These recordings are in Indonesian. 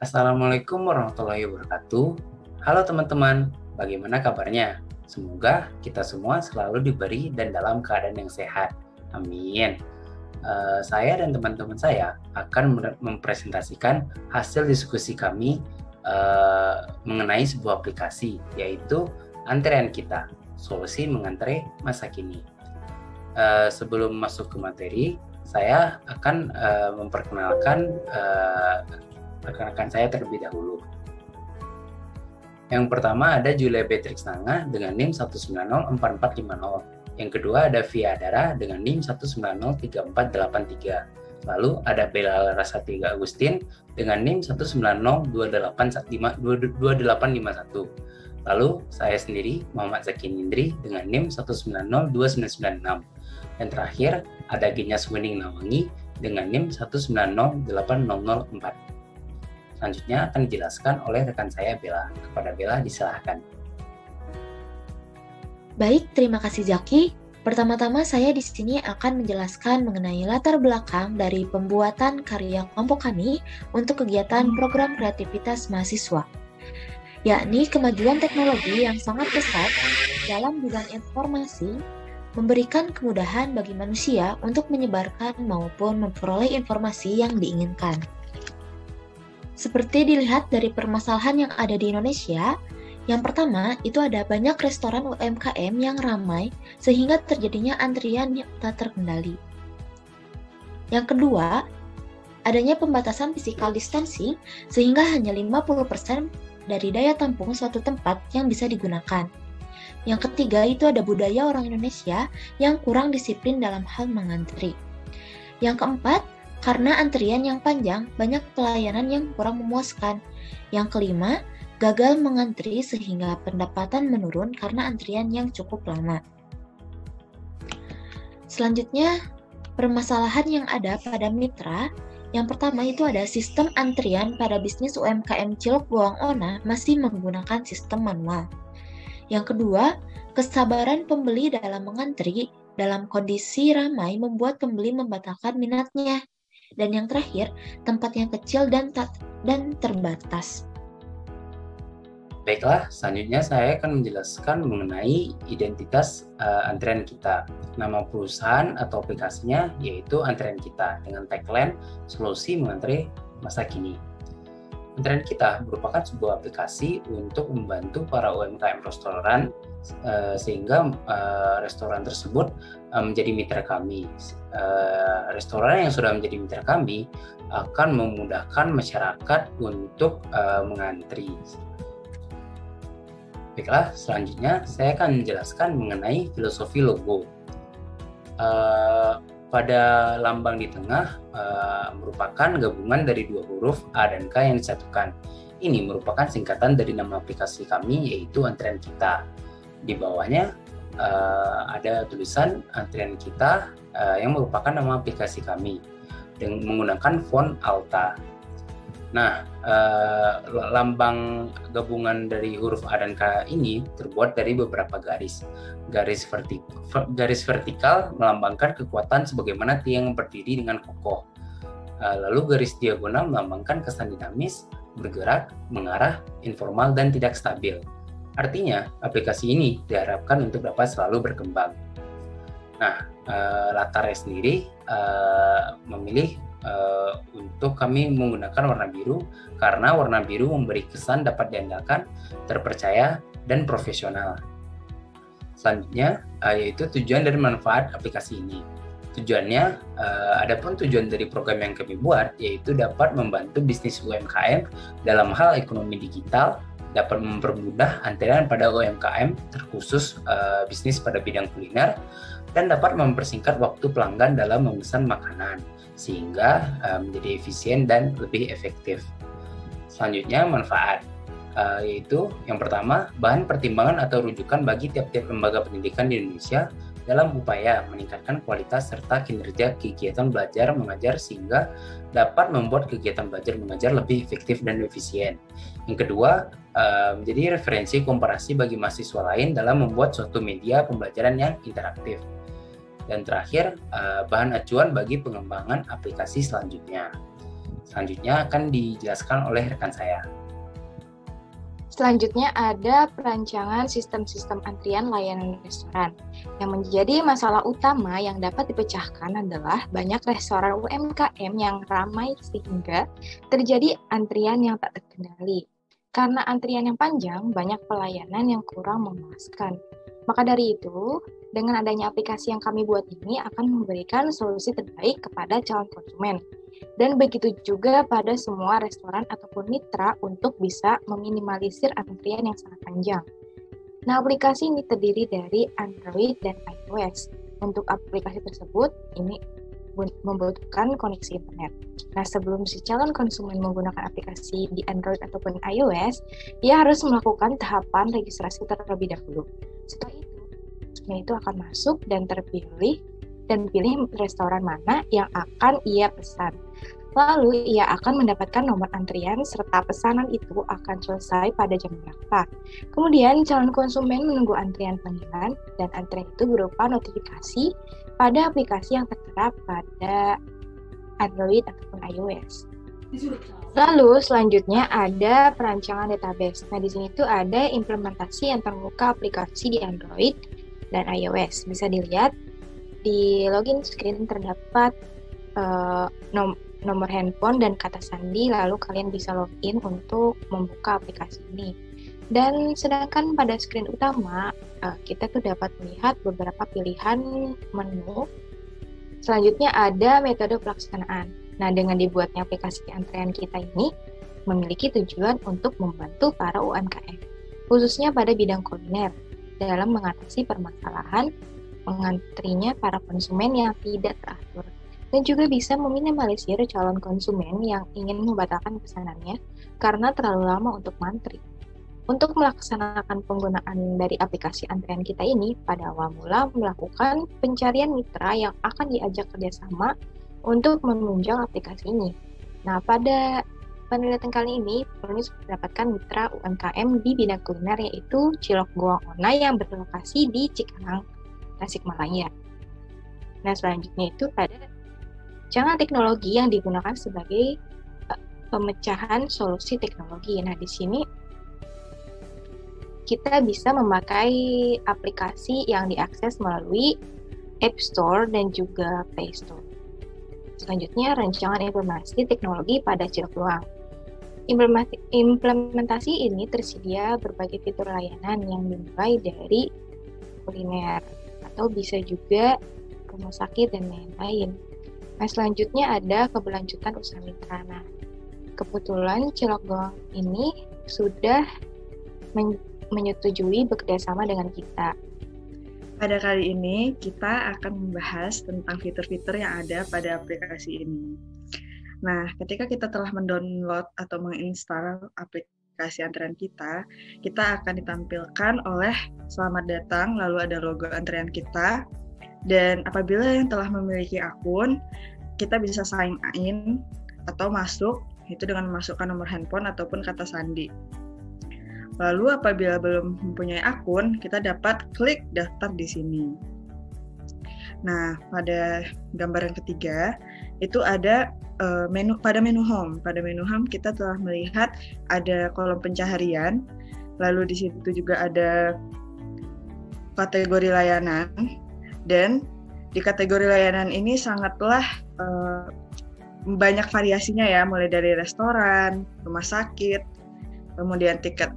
Assalamualaikum warahmatullahi wabarakatuh. Halo teman-teman, bagaimana kabarnya? Semoga kita semua selalu diberi dan dalam keadaan yang sehat. Amin. Saya dan teman-teman saya akan mempresentasikan hasil diskusi kami mengenai sebuah aplikasi, yaitu Antrean Kita, solusi mengantre masa kini. Sebelum masuk ke materi, saya akan memperkenalkan rekan-rekan saya terlebih dahulu. Yang pertama ada Julia Beatrix Nanga dengan NIM 1904450. Yang kedua ada Via Adara dengan NIM 1903483. Lalu ada Bella Larasati Agustin dengan NIM 1902851. Lalu saya sendiri Muhammad Zaki Nindri dengan NIM 1902996. Dan terakhir ada Ginyas Winning Nawangi dengan NIM 1908004. Selanjutnya akan dijelaskan oleh rekan saya Bella. Kepada Bella disilahkan. Baik, terima kasih Zaki. Pertama-tama saya di sini akan menjelaskan mengenai latar belakang dari pembuatan karya kelompok kami untuk kegiatan program kreativitas mahasiswa, yakni kemajuan teknologi yang sangat pesat dalam bidang informasi, memberikan kemudahan bagi manusia untuk menyebarkan maupun memperoleh informasi yang diinginkan. Seperti dilihat dari permasalahan yang ada di Indonesia, yang pertama itu ada banyak restoran UMKM yang ramai sehingga terjadinya antrian yang tak terkendali. Yang kedua, adanya pembatasan physical distancing sehingga hanya 50% dari daya tampung suatu tempat yang bisa digunakan. Yang ketiga itu ada budaya orang Indonesia yang kurang disiplin dalam hal mengantri. Yang keempat, karena antrian yang panjang, banyak pelayanan yang kurang memuaskan. Yang kelima, gagal mengantri sehingga pendapatan menurun karena antrian yang cukup lama. Selanjutnya, permasalahan yang ada pada mitra. Yang pertama itu ada sistem antrian pada bisnis UMKM Cilok Bawang Ona masih menggunakan sistem manual. Yang kedua, kesabaran pembeli dalam mengantri dalam kondisi ramai membuat pembeli membatalkan minatnya. Dan yang terakhir, tempat yang kecil dan terbatas. Baiklah, selanjutnya saya akan menjelaskan mengenai identitas Antrean Kita. Nama perusahaan atau aplikasinya yaitu Antrean Kita dengan tagline solusi mengantre masa kini. Antrean Kita merupakan sebuah aplikasi untuk membantu para UMKM restoran sehingga restoran tersebut menjadi mitra kami. Restoran yang sudah menjadi mitra kami akan memudahkan masyarakat untuk mengantri. Baiklah, selanjutnya saya akan menjelaskan mengenai filosofi logo. Pada lambang di tengah merupakan gabungan dari dua huruf A dan K yang disatukan. Ini merupakan singkatan dari nama aplikasi kami yaitu Antrean Kita. Di bawahnya ada tulisan Antrean Kita yang merupakan nama aplikasi kami dengan menggunakan font Alta. Nah, lambang gabungan dari huruf A dan K ini terbuat dari beberapa garis. Garis vertikal melambangkan kekuatan sebagaimana tiang yang berdiri dengan kokoh. Lalu garis diagonal melambangkan kesan dinamis, bergerak, mengarah, informal, dan tidak stabil. Artinya, aplikasi ini diharapkan untuk dapat selalu berkembang. Nah, latarnya sendiri memilih untuk kami menggunakan warna biru karena warna biru memberi kesan dapat diandalkan, terpercaya, dan profesional. Selanjutnya, yaitu tujuan dan manfaat aplikasi ini. Tujuannya, adapun tujuan dari program yang kami buat yaitu dapat membantu bisnis UMKM dalam hal ekonomi digital, dapat mempermudah antrian pada UMKM terkhusus bisnis pada bidang kuliner, dan dapat mempersingkat waktu pelanggan dalam memesan makanan sehingga menjadi efisien dan lebih efektif. Selanjutnya manfaat, yaitu yang pertama bahan pertimbangan atau rujukan bagi tiap-tiap lembaga pendidikan di Indonesia dalam upaya meningkatkan kualitas serta kinerja kegiatan belajar mengajar sehingga dapat membuat kegiatan belajar mengajar lebih efektif dan efisien. Yang kedua, menjadi referensi komparasi bagi mahasiswa lain dalam membuat suatu media pembelajaran yang interaktif. Dan terakhir, bahan acuan bagi pengembangan aplikasi selanjutnya. Selanjutnya akan dijelaskan oleh rekan saya. Selanjutnya ada perancangan sistem-sistem antrian layanan restoran. Yang menjadi masalah utama yang dapat dipecahkan adalah banyak restoran UMKM yang ramai sehingga terjadi antrian yang tak terkendali. Karena antrian yang panjang, banyak pelayanan yang kurang memuaskan. Maka dari itu, dengan adanya aplikasi yang kami buat ini akan memberikan solusi terbaik kepada calon konsumen. Dan begitu juga pada semua restoran ataupun mitra untuk bisa meminimalisir antrian yang sangat panjang. Nah, aplikasi ini terdiri dari Android dan iOS. Untuk aplikasi tersebut, ini membutuhkan koneksi internet. Nah, sebelum si calon konsumen menggunakan aplikasi di Android ataupun iOS, ia harus melakukan tahapan registrasi terlebih dahulu. Setelah itu akan masuk dan pilih restoran mana yang akan ia pesan. Lalu ia akan mendapatkan nomor antrian serta pesanan itu akan selesai pada jam berapa. Kemudian calon konsumen menunggu antrian panggilan dan antrian itu berupa notifikasi pada aplikasi yang tertera pada Android ataupun iOS. Lalu selanjutnya ada perancangan database. Nah, di sini tuh ada implementasi yang terbuka aplikasi di Android dan iOS. Bisa dilihat di login screen terdapat nomor handphone dan kata sandi, lalu kalian bisa login untuk membuka aplikasi ini. Dan sedangkan pada screen utama, kita tuh dapat melihat beberapa pilihan menu. Selanjutnya ada metode pelaksanaan. Nah, dengan dibuatnya aplikasi antrean kita ini, memiliki tujuan untuk membantu para UMKM, khususnya pada bidang kuliner, dalam mengatasi permasalahan mengantrinya para konsumen yang tidak teratur. Dan juga bisa meminimalisir calon konsumen yang ingin membatalkan pesanannya karena terlalu lama untuk mantri. Untuk melaksanakan penggunaan dari aplikasi antrean kita ini, pada awal mula melakukan pencarian mitra yang akan diajak kerjasama untuk menunjang aplikasi ini. Nah, pada penelitian kali ini, Pernis mendapatkan mitra UMKM di bidang kuliner yaitu Cilok Goang Ona yang berlokasi di Cikarang, Tasikmalaya. Nah, selanjutnya itu pada jangan teknologi yang digunakan sebagai pemecahan solusi teknologi. Nah, di sini kita bisa memakai aplikasi yang diakses melalui App Store dan juga Play Store. Selanjutnya, rancangan implementasi teknologi pada Cilok Goang. Implementasi ini tersedia berbagai fitur layanan yang dimulai dari kuliner atau bisa juga rumah sakit dan lain-lain. Nah, selanjutnya ada keberlanjutan usaha mitra. Nah, kebetulan Cilok Goang ini sudah menyetujui bekerjasama dengan kita. Pada kali ini, kita akan membahas tentang fitur-fitur yang ada pada aplikasi ini. Nah, ketika kita telah mendownload atau menginstal aplikasi antrean kita akan ditampilkan oleh selamat datang, lalu ada logo antrean kita, dan apabila yang telah memiliki akun, kita bisa sign in atau masuk, itu dengan memasukkan nomor handphone ataupun kata sandi. Lalu apabila belum mempunyai akun, kita dapat klik daftar di sini. Nah, pada gambar yang ketiga, itu ada menu home. Pada menu home kita telah melihat ada kolom pencaharian, lalu di situ juga ada kategori layanan, dan di kategori layanan ini sangatlah banyak variasinya ya, mulai dari restoran, rumah sakit, kemudian tiket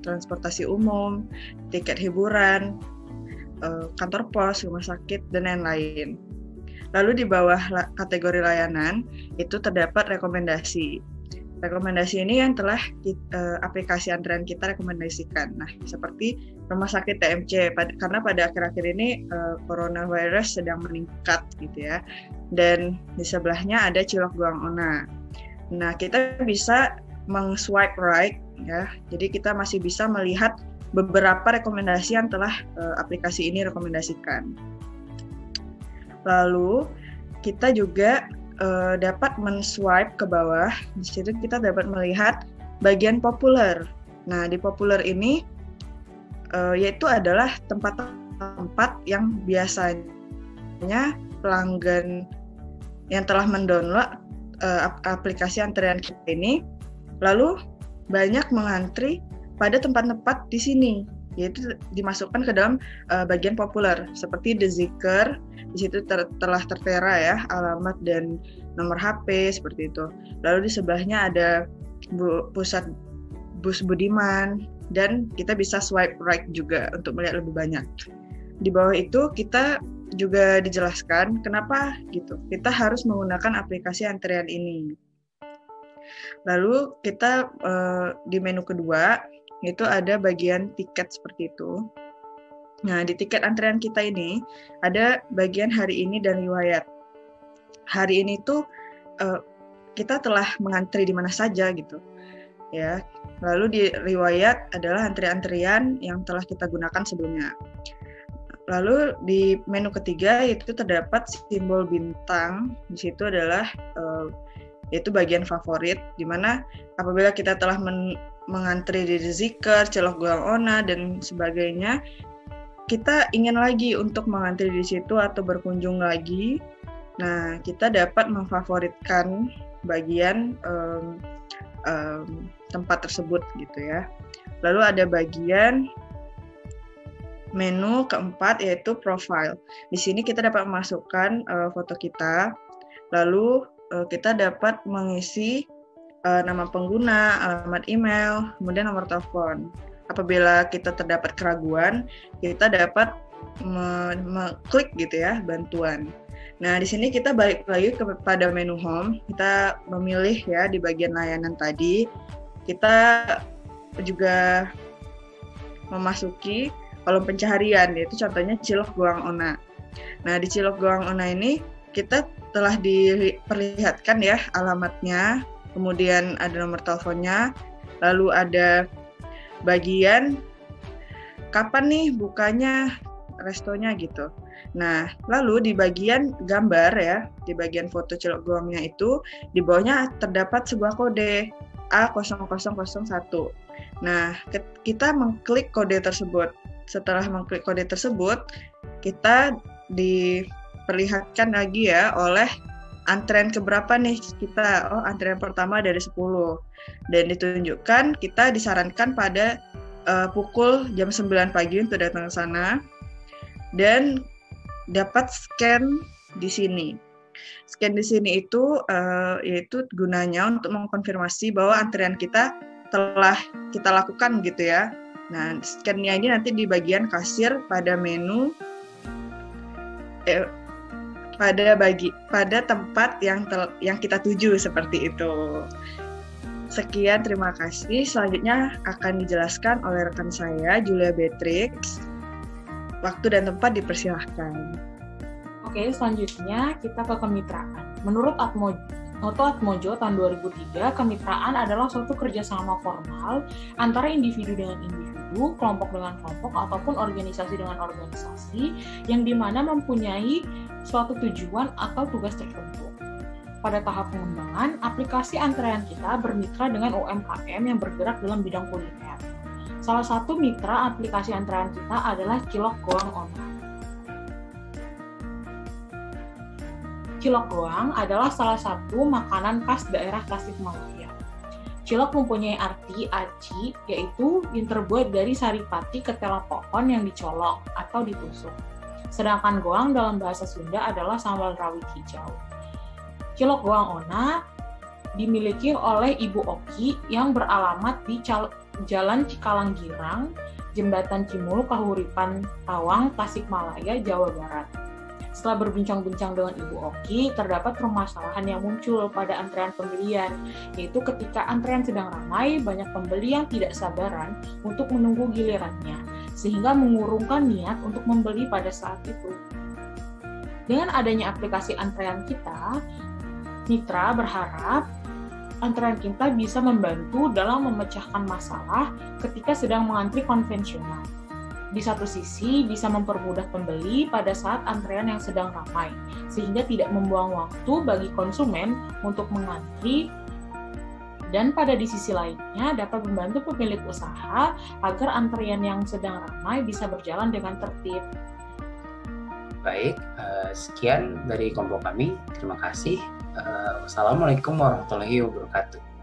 transportasi umum, tiket hiburan, kantor pos, rumah sakit, dan lain-lain. Lalu di bawah kategori layanan itu terdapat rekomendasi. Rekomendasi ini yang telah aplikasi antrean kita rekomendasikan. Nah, seperti rumah sakit TMC, karena pada akhir-akhir ini coronavirus sedang meningkat gitu ya. Dan di sebelahnya ada Cilok Goang Ona. Nah, kita bisa meng-swipe right ya. Jadi kita masih bisa melihat beberapa rekomendasi yang telah aplikasi ini rekomendasikan. Lalu kita juga dapat men-swipe ke bawah. Di situ kita dapat melihat bagian populer. Nah, di populer ini yaitu adalah tempat-tempat yang biasanya pelanggan yang telah mendownload aplikasi antrian kita ini, lalu banyak mengantri pada tempat-tempat di sini, yaitu dimasukkan ke dalam bagian populer seperti The Zikr. Di situ telah tertera ya alamat dan nomor HP seperti itu. Lalu di sebelahnya ada pusat bus Budiman, dan kita bisa swipe right juga untuk melihat lebih banyak. Di bawah itu kita juga dijelaskan kenapa gitu kita harus menggunakan aplikasi antrian ini. Lalu kita di menu kedua itu ada bagian tiket seperti itu. Nah, di tiket antrian kita ini ada bagian hari ini dan riwayat. Hari ini tuh kita telah mengantri di mana saja gitu. Ya. Lalu di riwayat adalah antrian-antrian yang telah kita gunakan sebelumnya. Lalu di menu ketiga itu terdapat simbol bintang. Di situ adalah yaitu bagian favorit, di mana apabila kita telah mengantri di Zikr, Cilok Goang Ona dan sebagainya, kita ingin lagi untuk mengantri di situ atau berkunjung lagi. Nah, kita dapat memfavoritkan bagian tempat tersebut gitu ya. Lalu ada bagian menu keempat yaitu profile. Di sini kita dapat memasukkan foto kita, lalu kita dapat mengisi nama pengguna, alamat email, kemudian nomor telepon. Apabila kita terdapat keraguan, kita dapat mengklik gitu ya bantuan. Nah, di sini kita balik lagi kepada menu home. Kita memilih ya di bagian layanan tadi. Kita juga memasuki kolom pencaharian, yaitu contohnya Cilok Goang Ona. Nah, di Cilok Goang Ona ini kita telah diperlihatkan ya alamatnya, kemudian ada nomor teleponnya, lalu ada bagian kapan nih bukanya restonya gitu. Nah, lalu di bagian gambar ya, di bagian foto Cilok Goangnya itu, di bawahnya terdapat sebuah kode A0001. Nah, kita mengklik kode tersebut. Setelah mengklik kode tersebut, kita diperlihatkan lagi ya oleh antrean keberapa nih kita. Oh, antrean pertama dari 10. Dan ditunjukkan kita disarankan pada pukul jam 9 pagi untuk datang ke sana. Dan dapat scan di sini. Scan di sini itu yaitu gunanya untuk mengkonfirmasi bahwa antrean kita telah kita lakukan gitu ya. Nah, scan-nya ini nanti di bagian kasir pada menu pada tempat yang kita tuju seperti itu. Sekian, terima kasih. Selanjutnya akan dijelaskan oleh rekan saya Julia Beatrix. Waktu dan tempat dipersilahkan. Oke, selanjutnya kita ke kemitraan. Menurut Noto Atmojo tahun 2003, kemitraan adalah suatu kerjasama formal antara individu dengan individu, kelompok dengan kelompok, ataupun organisasi dengan organisasi yang dimana mempunyai suatu tujuan atau tugas tertentu. Pada tahap pengembangan, aplikasi antrean kita bermitra dengan UMKM yang bergerak dalam bidang kuliner. Salah satu mitra aplikasi antrean kita adalah Cilok Goang Ona. Cilok goang adalah salah satu makanan khas daerah Tasikmalaya. Cilok mempunyai arti aci, yaitu yang terbuat dari saripati ketela pohon yang dicolok atau ditusuk. Sedangkan goang dalam bahasa Sunda adalah sambal rawit hijau. Cilok Goang Ona dimiliki oleh Ibu Oki yang beralamat di Jalan Cikalanggirang, Jembatan Cimul, Kahuripan, Tawang, Tasikmalaya, Jawa Barat. Setelah berbincang-bincang dengan Ibu Oki, terdapat permasalahan yang muncul pada antrean pembelian, yaitu ketika antrean sedang ramai, banyak pembeli yang tidak sabaran untuk menunggu gilirannya, sehingga mengurungkan niat untuk membeli pada saat itu. Dengan adanya aplikasi antrean kita, mitra berharap antrean kita bisa membantu dalam memecahkan masalah ketika sedang mengantri konvensional. Di satu sisi, bisa mempermudah pembeli pada saat antrean yang sedang ramai, sehingga tidak membuang waktu bagi konsumen untuk mengantri, dan pada di sisi lainnya dapat membantu pemilik usaha agar antrean yang sedang ramai bisa berjalan dengan tertib. Baik, sekian dari kelompok kami. Terima kasih. Wassalamualaikum warahmatullahi wabarakatuh.